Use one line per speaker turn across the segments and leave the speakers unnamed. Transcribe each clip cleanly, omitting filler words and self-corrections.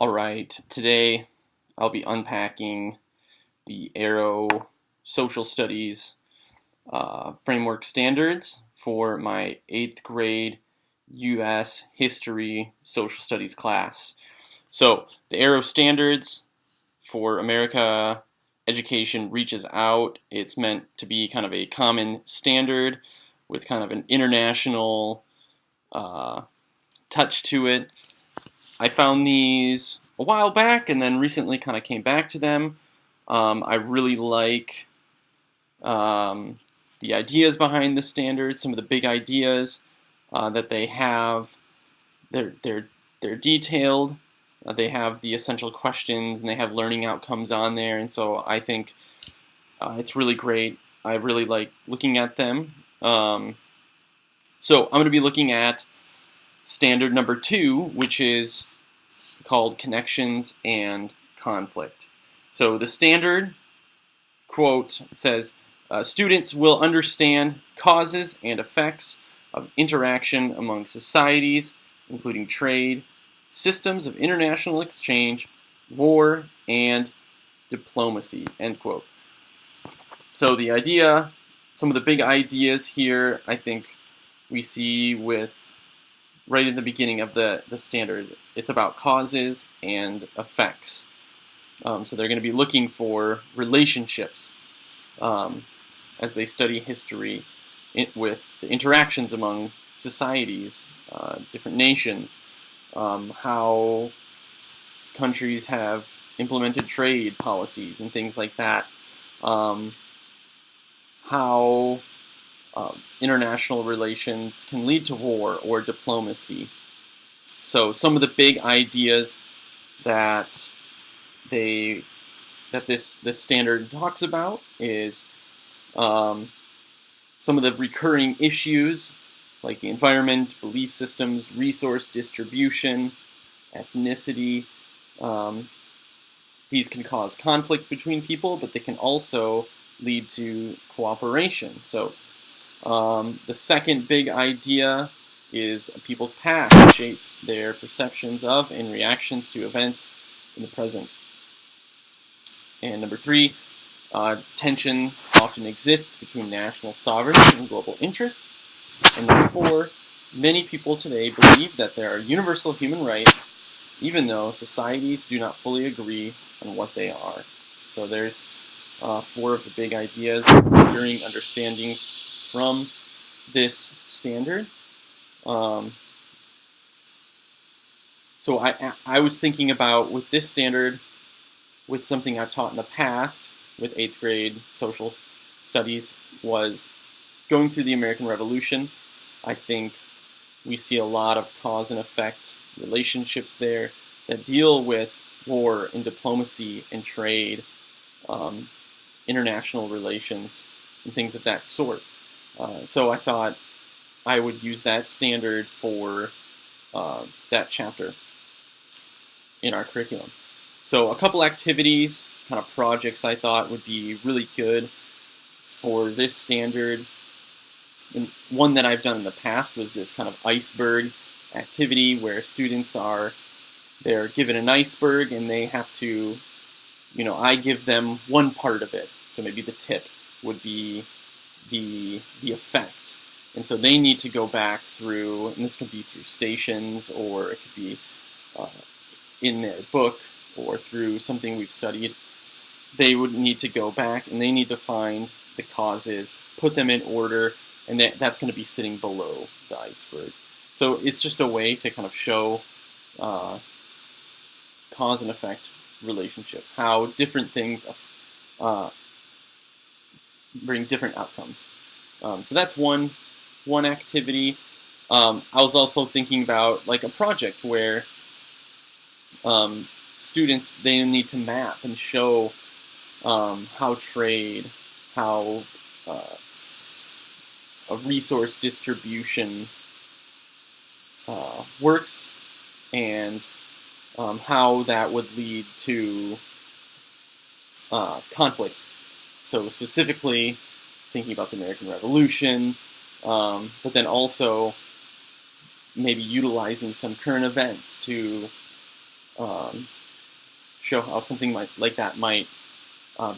All right, today I'll be unpacking the AERO Social Studies framework standards for my 8th grade U.S. History Social Studies class. So the AERO standards for America education reaches out. It's meant to be kind of a common standard with kind of an international touch to it. I found these a while back and then recently kind of came back to them. I really like the ideas behind the standards, some of the big ideas that they have. They're detailed. They have the essential questions and they have learning outcomes on there, and so I think it's really great. I really like looking at them. So I'm going to be looking at standard number 2, which is called connections and conflict. So the standard quote says, students will understand causes and effects of interaction among societies, including trade, systems of international exchange, war, and diplomacy, end quote. So the idea, some of the big ideas here, I think we see with right in the beginning of the standard. It's about causes and effects. So they're going to be looking for relationships as they study history with the interactions among societies, different nations, how countries have implemented trade policies and things like that, how international relations can lead to war or diplomacy. So some of the big ideas that this standard talks about is some of the recurring issues like the environment, belief systems, resource distribution, ethnicity. These can cause conflict between people, but they can also lead to cooperation. So the second big idea is people's past shapes their perceptions of and reactions to events in the present. And number 3, tension often exists between national sovereignty and global interest. And number 4, many people today believe that there are universal human rights, even though societies do not fully agree on what they are. So there's 4 of the big ideas, recurring understandings from this standard. So I was thinking about, with this standard, with something I've taught in the past with 8th grade social studies, was going through the American Revolution. I think we see a lot of cause and effect relationships there that deal with war and diplomacy and trade, international relations, and things of that sort. So I thought I would use that standard for that chapter in our curriculum. So a couple activities, kind of projects I thought would be really good for this standard. And one that I've done in the past was this kind of iceberg activity where students they're given an iceberg and they have to, I give them one part of it. So maybe the tip would be the effect. And so they need to go back through, and this could be through stations, or it could be in their book, or through something we've studied. They would need to go back and they need to find the causes, put them in order, and that's going to be sitting below the iceberg. So it's just a way to kind of show cause and effect relationships, how different things bring different outcomes. So that's one activity. I was also thinking about like a project where students, they need to map and show how trade, how a resource distribution works, and how that would lead to conflict. So specifically thinking about the American Revolution, but then also maybe utilizing some current events to show how something like that might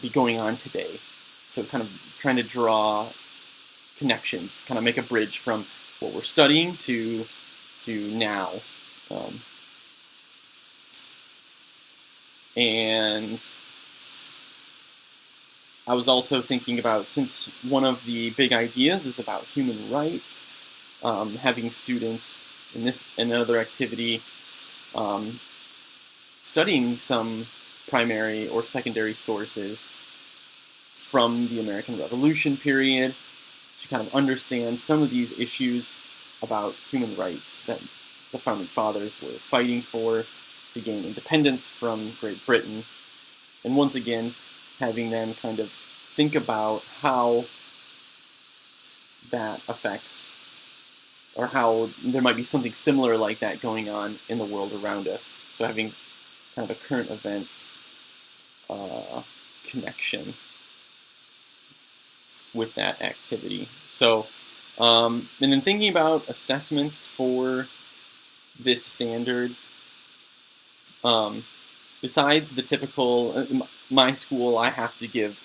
be going on today. So kind of trying to draw connections, kind of make a bridge from what we're studying to now. And I was also thinking about, since one of the big ideas is about human rights, having students in this and another activity studying some primary or secondary sources from the American Revolution period to kind of understand some of these issues about human rights that the Founding Fathers were fighting for to gain independence from Great Britain. And once again, having them kind of think about how that affects, or how there might be something similar like that going on in the world around us. So having kind of a current events connection with that activity. So, and then thinking about assessments for this standard, besides the typical, my school, I have to give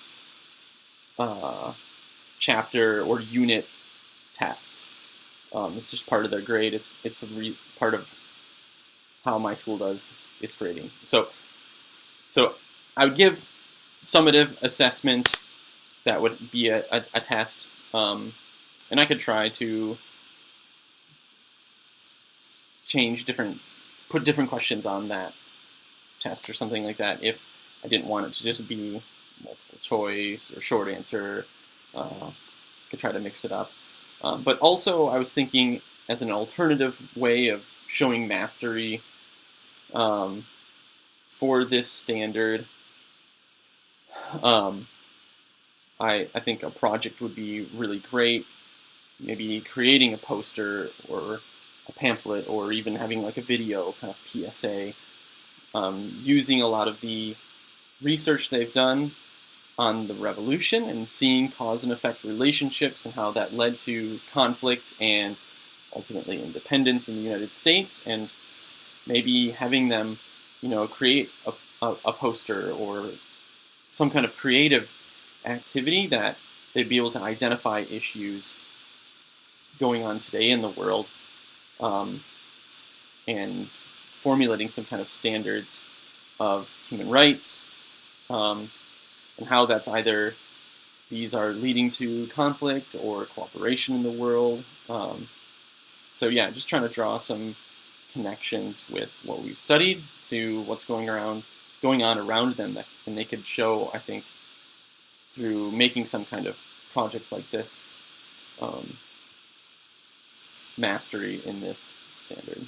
chapter or unit tests. It's just part of their grade. It's part of how my school does its grading. So I would give summative assessment. That would be a test, and I could try to put different questions on that test or something like that if I didn't want it to just be multiple choice or short answer. Could try to mix it up. But also I was thinking as an alternative way of showing mastery for this standard. I think a project would be really great. Maybe creating a poster or a pamphlet, or even having like a video kind of PSA, using a lot of the research they've done on the revolution and seeing cause and effect relationships and how that led to conflict and ultimately independence in the United States, and maybe having them, create a poster or some kind of creative activity that they'd be able to identify issues going on today in the world, and formulating some kind of standards of human rights, and how that's either these are leading to conflict or cooperation in the world. So yeah, just trying to draw some connections with what we've studied to what's going on around them, and they could show, I think, through making some kind of project like this, mastery in this standard.